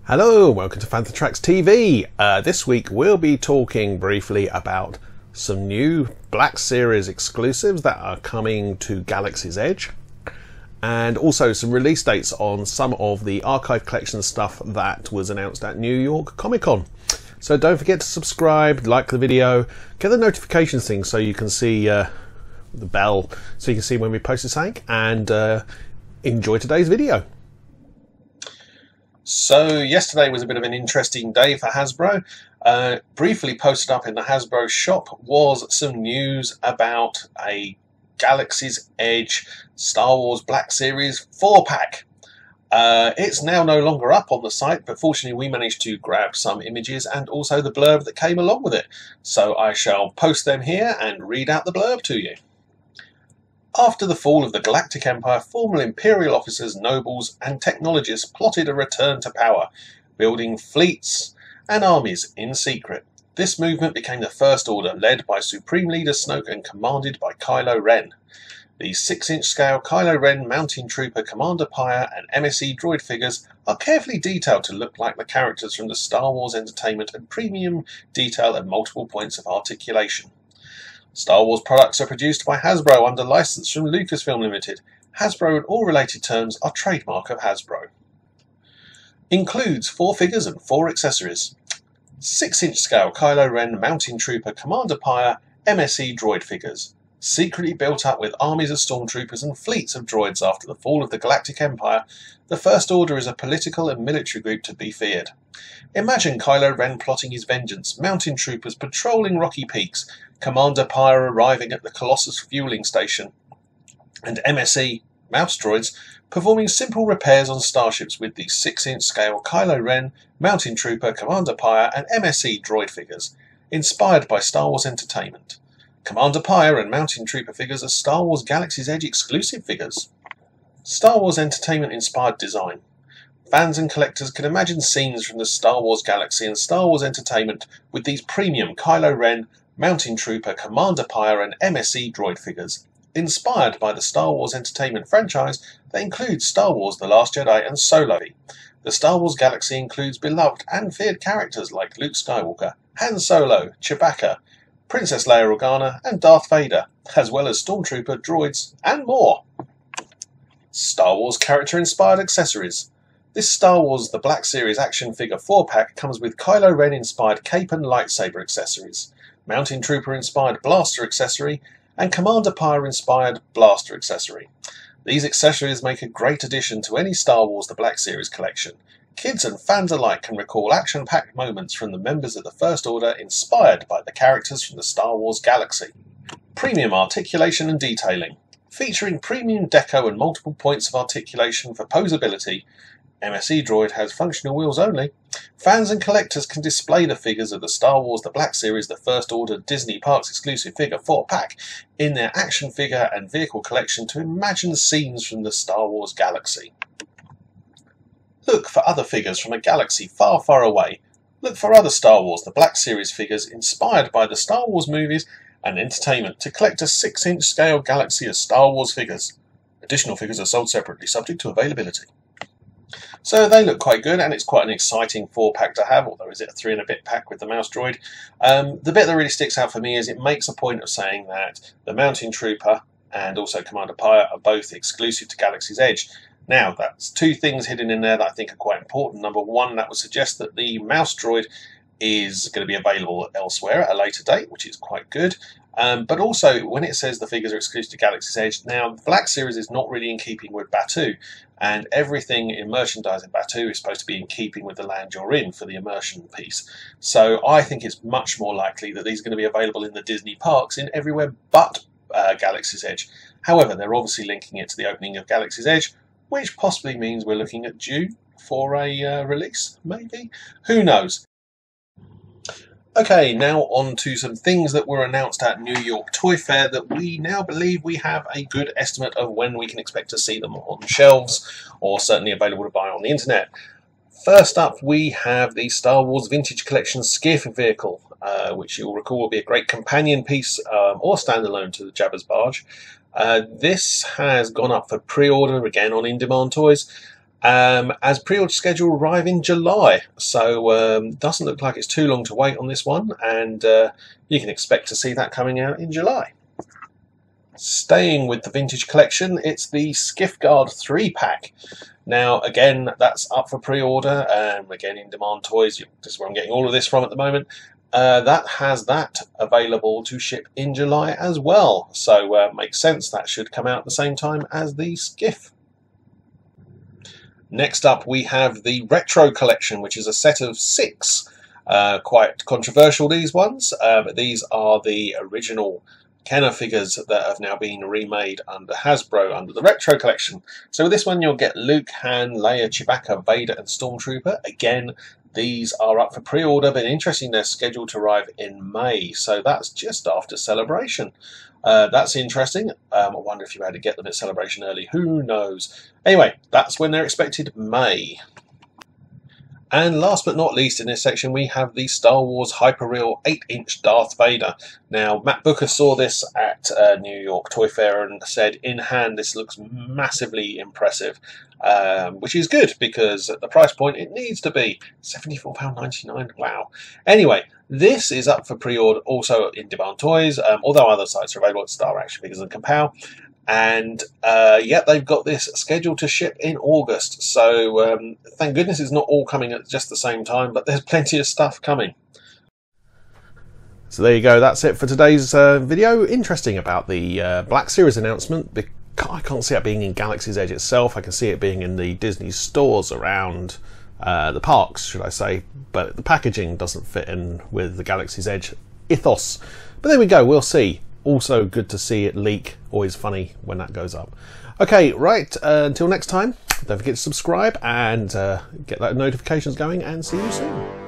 Hello, welcome to Fantha Tracks TV. This week we'll be talking briefly about some new Black Series exclusives that are coming to Galaxy's Edge, and also some release dates on some of the archive collection stuff that was announced at New York Comic Con. So don't forget to subscribe, like the video, get the notifications thing so you can see the bell so you can see when we post something, and enjoy today's video. So yesterday was a bit of an interesting day for Hasbro. Briefly posted up in the Hasbro shop was some news about a Galaxy's Edge Star Wars Black Series 4-pack. It's now no longer up on the site, but fortunately we managed to grab some images and also the blurb that came along with it. So I shall post them here and read out the blurb to you. After the fall of the Galactic Empire, former Imperial officers, nobles, and technologists plotted a return to power, building fleets and armies in secret. This movement became the First Order, led by Supreme Leader Snoke and commanded by Kylo Ren. The 6-inch scale Kylo Ren, Mountain Trooper, Commander Pyre, and MSE droid figures are carefully detailed to look like the characters from the Star Wars Entertainment and premium detail at multiple points of articulation. Star Wars products are produced by Hasbro under license from Lucasfilm Limited. Hasbro and all related terms are trademark of Hasbro. Includes 4 figures and 4 accessories. 6-inch scale Kylo Ren, Mountain Trooper, Commander Pyre, MSE droid figures. Secretly built up with armies of stormtroopers and fleets of droids after the fall of the Galactic Empire, the First Order is a political and military group to be feared. Imagine Kylo Ren plotting his vengeance, mountain troopers patrolling rocky peaks, Commander Pyre arriving at the Colossus fueling station, and MSE, mouse droids, performing simple repairs on starships with the 6-inch scale Kylo Ren, Mountain Trooper, Commander Pyre, and MSE droid figures, inspired by Star Wars Entertainment. Commander Pyre and Mountain Trooper figures are Star Wars Galaxy's Edge exclusive figures. Star Wars Entertainment inspired design. Fans and collectors can imagine scenes from the Star Wars Galaxy and Star Wars Entertainment with these premium Kylo Ren, Mountain Trooper, Commander Pyre, and MSE droid figures. Inspired by the Star Wars Entertainment franchise, they include Star Wars The Last Jedi and Solo. The Star Wars Galaxy includes beloved and feared characters like Luke Skywalker, Han Solo, Chewbacca, Princess Leia Organa, and Darth Vader, as well as Stormtrooper, droids, and more. Star Wars character-inspired accessories. This Star Wars The Black Series action figure 4-pack comes with Kylo Ren-inspired cape and lightsaber accessories, Mountain Trooper-inspired blaster accessory, and Commander Pyre-inspired blaster accessory. These accessories make a great addition to any Star Wars The Black Series collection. Kids and fans alike can recall action-packed moments from the members of the First Order inspired by the characters from the Star Wars Galaxy. Premium articulation and detailing. Featuring premium deco and multiple points of articulation for posability, MSE droid has functional wheels only. Fans and collectors can display the figures of the Star Wars The Black Series The First Order Disney Parks exclusive figure 4-pack in their action figure and vehicle collection to imagine scenes from the Star Wars Galaxy. Look for other figures from a galaxy far, far away. Look for other Star Wars The Black Series figures inspired by the Star Wars movies and entertainment to collect a 6-inch scale galaxy of Star Wars figures. Additional figures are sold separately, subject to availability. So they look quite good, and it's quite an exciting 4-pack to have, although is it a 3 and a bit pack with the mouse droid. The bit that really sticks out for me is it makes a point of saying that the Mountain Trooper and also Commander Pyre are both exclusive to Galaxy's Edge. Now, that's 2 things hidden in there that I think are quite important. Number one, that would suggest that the mouse droid is going to be available elsewhere at a later date, which is quite good. But also, when it says the figures are exclusive to Galaxy's Edge, now the Black Series is not really in keeping with Batuu, and everything in merchandise in Batuu is supposed to be in keeping with the land you're in for the immersion piece. So I think it's much more likely that these are going to be available in the Disney parks in everywhere but Galaxy's Edge. However, they're obviously linking it to the opening of Galaxy's Edge, which possibly means we're looking at June for a release, maybe? Who knows? Okay, now on to some things that were announced at New York Toy Fair that we now believe we have a good estimate of when we can expect to see them on shelves, or certainly available to buy on the internet. First up, we have the Star Wars Vintage Collection Skiff vehicle, which you'll recall will be a great companion piece or standalone to the Jabba's barge. This has gone up for pre-order again on In Demand Toys. as pre-order schedule arrive in July. So doesn't look like it's too long to wait on this one, and you can expect to see that coming out in July. Staying with the vintage collection, it's the Skiff Guard 3-pack. Now, again, that's up for pre-order. Again, In Demand Toys, this is where I'm getting all of this from at the moment. That has that available to ship in July as well. So makes sense, that should come out at the same time as the Skiff. Next up, we have the Retro Collection, which is a set of 6. Quite controversial, these ones, but these are the original Kenner figures that have now been remade under Hasbro under the Retro Collection. So with this one you'll get Luke, Han, Leia, Chewbacca, Vader and Stormtrooper. Again, these are up for pre-order, but interesting, they're scheduled to arrive in May, so that's just after Celebration. That's interesting. I wonder if you had to get them at Celebration early, who knows. Anyway, that's when they're expected, May. And last but not least in this section, we have the Star Wars Hyperreal 8-inch Darth Vader. Now, Matt Booker saw this at New York Toy Fair and said, in hand, this looks massively impressive, which is good because at the price point it needs to be. £74.99, wow. Anyway, this is up for pre-order also in Demand Toys, although other sites are available at Star Action Figures and Compal. And yet they've got this scheduled to ship in August, so thank goodness it's not all coming at just the same time, but there's plenty of stuff coming. So there you go, that's it for today's video. Interesting about the Black Series announcement. I can't see it being in Galaxy's Edge itself. I can see it being in the Disney stores around the parks, should I say, but the packaging doesn't fit in with the Galaxy's Edge ethos. But there we go, we'll see. Also good to see it leak, always funny when that goes up. Okay, right, until next time, don't forget to subscribe and get that notifications going, and see you soon.